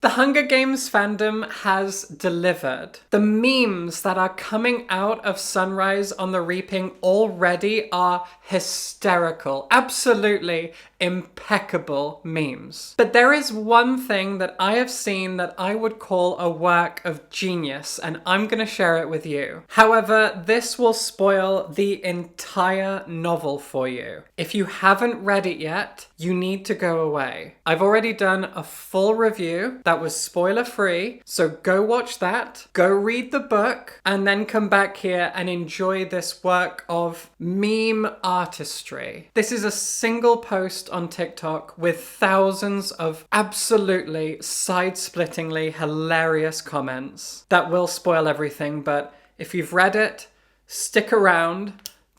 The Hunger Games fandom has delivered. The memes that are coming out of Sunrise on the Reaping already are hysterical. Absolutely impeccable memes. But there is one thing that I have seen that I would call a work of genius, and I'm gonna share it with you. However, this will spoil the entire novel for you. If you haven't read it yet, you need to go away. I've already done a full review that was spoiler free, so go watch that, go read the book, and then come back here and enjoy this work of meme artistry. This is a single post on TikTok with thousands of absolutely side-splittingly hilarious comments that will spoil everything, but if you've read it, stick around.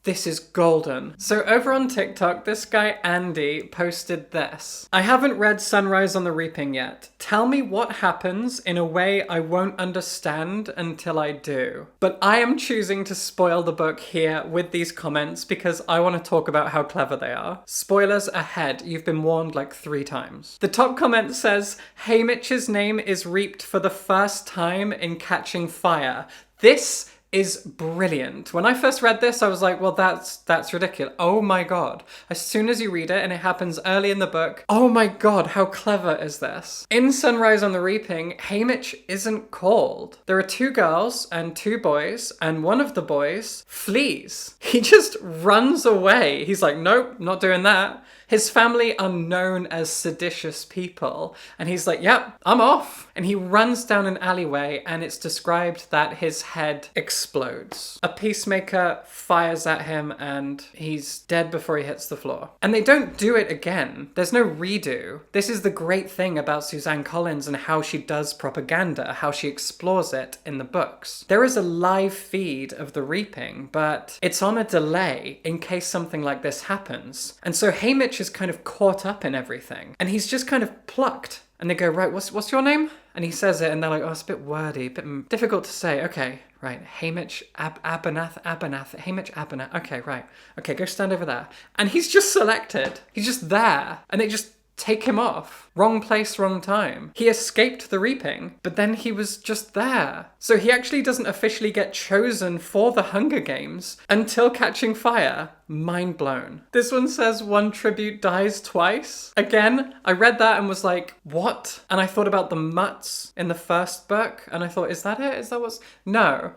This is golden. So over on TikTok, this guy Andy posted this. I haven't read Sunrise on the Reaping yet. Tell me what happens in a way I won't understand until I do. But I am choosing to spoil the book here with these comments because I want to talk about how clever they are. Spoilers ahead. You've been warned like 3 times. The top comment says, Haymitch's name is reaped for the first time in Catching Fire. This is brilliant. When I first read this, I was like, well, that's ridiculous. Oh my god. As soon as you read it, and it happens early in the book, oh my god, how clever is this? In Sunrise on the Reaping, Haymitch isn't called. There are 2 girls and 2 boys, and one of the boys flees. He just runs away. He's like, nope, not doing that. His family are known as seditious people. And he's like, yep, I'm off. And he runs down an alleyway and it's described that his head explodes. A peacemaker fires at him and he's dead before he hits the floor. And they don't do it again. There's no redo. This is the great thing about Suzanne Collins and how she does propaganda, how she explores it in the books. There is a live feed of The Reaping, but it's on a delay in case something like this happens. And so Haymitch is kind of caught up in everything and he's just kind of plucked, and they go, right, what's your name? And he says it and they're like, oh, it's a bit wordy, a bit difficult to say. Okay, right, Haymitch Abanath, Haymitch Abanath. Okay, right. Okay, go stand over there. And he's just selected. He's just there. And they just take him off. Wrong place, wrong time. He escaped the Reaping, but then he was just there. So he actually doesn't officially get chosen for the Hunger Games until Catching Fire. Mind blown. This one says one tribute dies twice. Again, I read that and was like, what? And I thought about the Mutts in the first book, and I thought, is that it? Is that what's... No.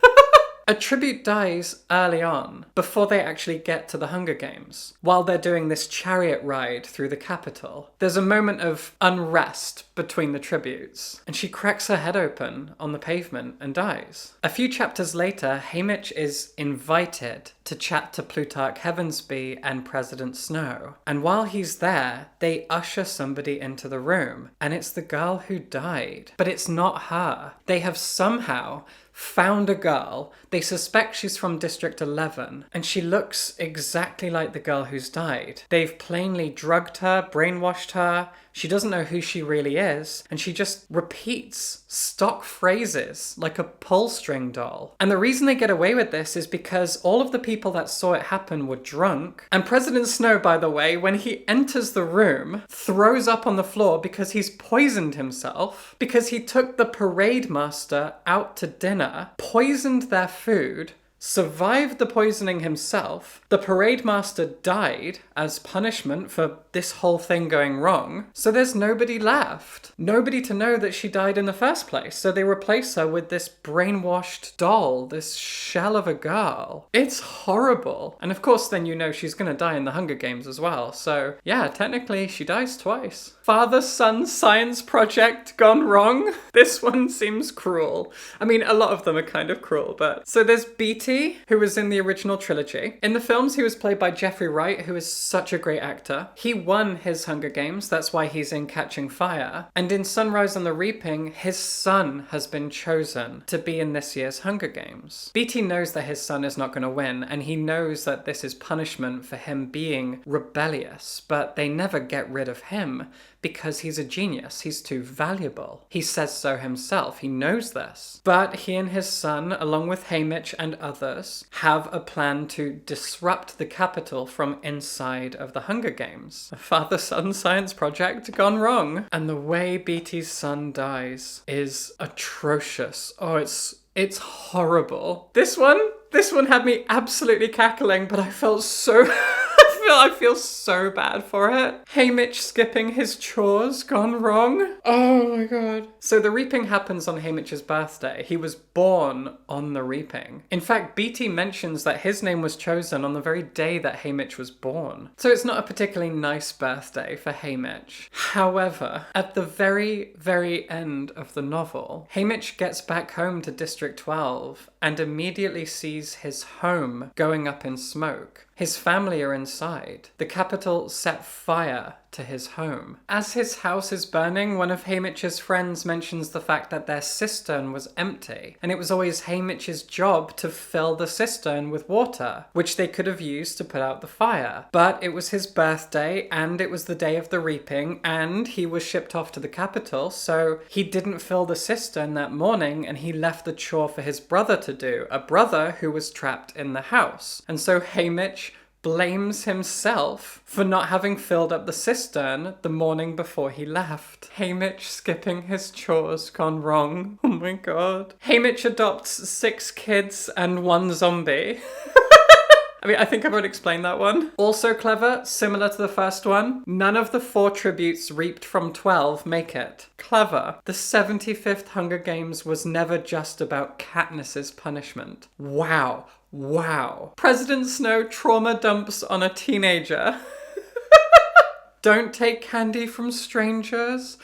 A tribute dies early on, before they actually get to the Hunger Games, while they're doing this chariot ride through the capital. There's a moment of unrest between the tributes, and she cracks her head open on the pavement and dies. A few chapters later, Haymitch is invited to chat to Plutarch Heavensbee and President Snow. And while he's there, they usher somebody into the room, and it's the girl who died. But it's not her. They have somehow found a girl. They suspect she's from District 11, and she looks exactly like the girl who's died. They've plainly drugged her, brainwashed her. She doesn't know who she really is, and she just repeats stock phrases like a pull string doll. And the reason they get away with this is because all of the people that saw it happen were drunk. And President Snow, by the way, when he enters the room, throws up on the floor because he's poisoned himself, because he took the parade master out to dinner, poisoned their food, survived the poisoning himself. The parade master died as punishment for this whole thing going wrong. So there's nobody left. Nobody to know that she died in the first place. So they replace her with this brainwashed doll, this shell of a girl. It's horrible. And of course, then you know she's gonna die in the Hunger Games as well. So yeah, technically she dies twice. Father-son science project gone wrong. This one seems cruel. I mean, a lot of them are kind of cruel, but... So there's Beatty, who was in the original trilogy. In the films, he was played by Jeffrey Wright, who is such a great actor. He won his Hunger Games, that's why he's in Catching Fire. And in Sunrise on the Reaping, his son has been chosen to be in this year's Hunger Games. Beatty knows that his son is not going to win, and he knows that this is punishment for him being rebellious, but they never get rid of him because he's a genius. He's too valuable. He says so himself. He knows this. But he and his son, along with Haymitch and others, have a plan to disrupt the Capitol from inside of the Hunger Games. A father-son science project gone wrong. And the way Beetty's son dies is atrocious. Oh, it's horrible. This one had me absolutely cackling, but I felt so I feel so bad for it. Haymitch skipping his chores gone wrong. Oh my god. So the reaping happens on Haymitch's birthday. He was born on the reaping. In fact, Beetty mentions that his name was chosen on the very day that Haymitch was born. So it's not a particularly nice birthday for Haymitch. However, at the very, very end of the novel, Haymitch gets back home to District 12 and immediately sees his home going up in smoke. His family are inside. The Capitol set fire to his home. As his house is burning, one of Haymitch's friends mentions the fact that their cistern was empty, and it was always Haymitch's job to fill the cistern with water, which they could have used to put out the fire. But it was his birthday, and it was the day of the reaping, and he was shipped off to the Capitol, so he didn't fill the cistern that morning, and he left the chore for his brother to do, a brother who was trapped in the house. And so Haymitch blames himself for not having filled up the cistern the morning before he left. Haymitch skipping his chores gone wrong. Oh my god. Haymitch adopts 6 kids and 1 zombie. I mean, I think I've already explained that one. Also clever, similar to the first one, none of the 4 tributes reaped from 12 make it. Clever. The 75th Hunger Games was never just about Katniss's punishment. Wow. Wow. President Snow trauma dumps on a teenager. Don't take candy from strangers.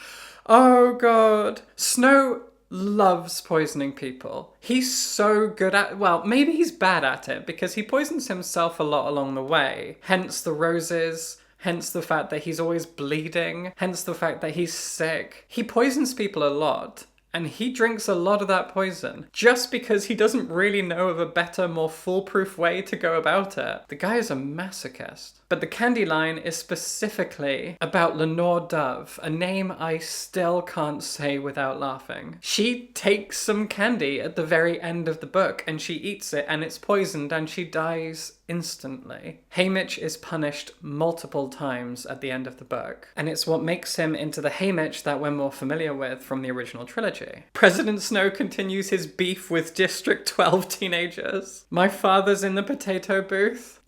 Oh god. Snow loves poisoning people. He's so good at, well, maybe he's bad at it because he poisons himself a lot along the way. Hence the roses, hence the fact that he's always bleeding, hence the fact that he's sick. He poisons people a lot. And he drinks a lot of that poison just because he doesn't really know of a better, more foolproof way to go about it. The guy is a masochist. But the candy line is specifically about Lenore Dove, a name I still can't say without laughing. She takes some candy at the very end of the book and she eats it and it's poisoned and she dies instantly. Haymitch is punished multiple times at the end of the book, and it's what makes him into the Haymitch that we're more familiar with from the original trilogy. President Snow continues his beef with District 12 teenagers. My father's in the potato booth.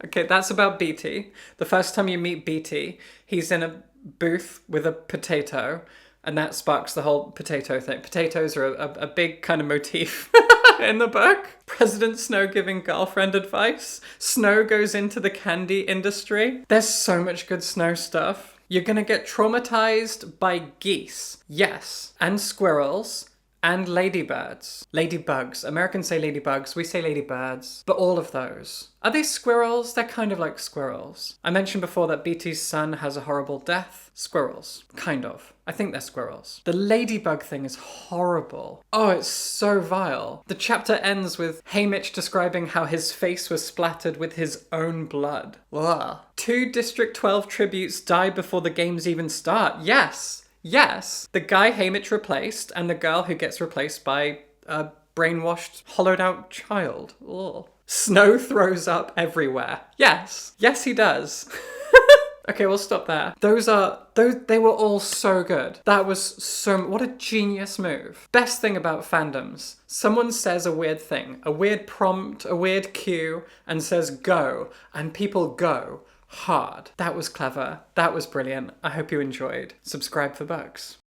Okay, that's about Beetty. The first time you meet Beetty, he's in a booth with a potato, and that sparks the whole potato thing. Potatoes are a big kind of motif in the book. President Snow giving girlfriend advice. Snow goes into the candy industry. There's so much good Snow stuff. You're gonna get traumatized by geese. Yes. And squirrels. And ladybirds. Ladybugs. Americans say ladybugs, we say ladybirds. But all of those. Are they squirrels? They're kind of like squirrels. I mentioned before that Beetty's son has a horrible death. Squirrels. Kind of. I think they're squirrels. The ladybug thing is horrible. Oh, it's so vile. The chapter ends with Haymitch describing how his face was splattered with his own blood. Ugh. 2 District 12 tributes die before the games even start. Yes! Yes, the guy Haymitch replaced and the girl who gets replaced by a brainwashed, hollowed out child. Ugh. Snow throws up everywhere. Yes. Yes, he does. Okay, we'll stop there. They were all so good. That was what a genius move. Best thing about fandoms. Someone says a weird thing, a weird prompt, a weird cue, and says go, and people go hard. That was clever. That was brilliant. I hope you enjoyed. Subscribe for books.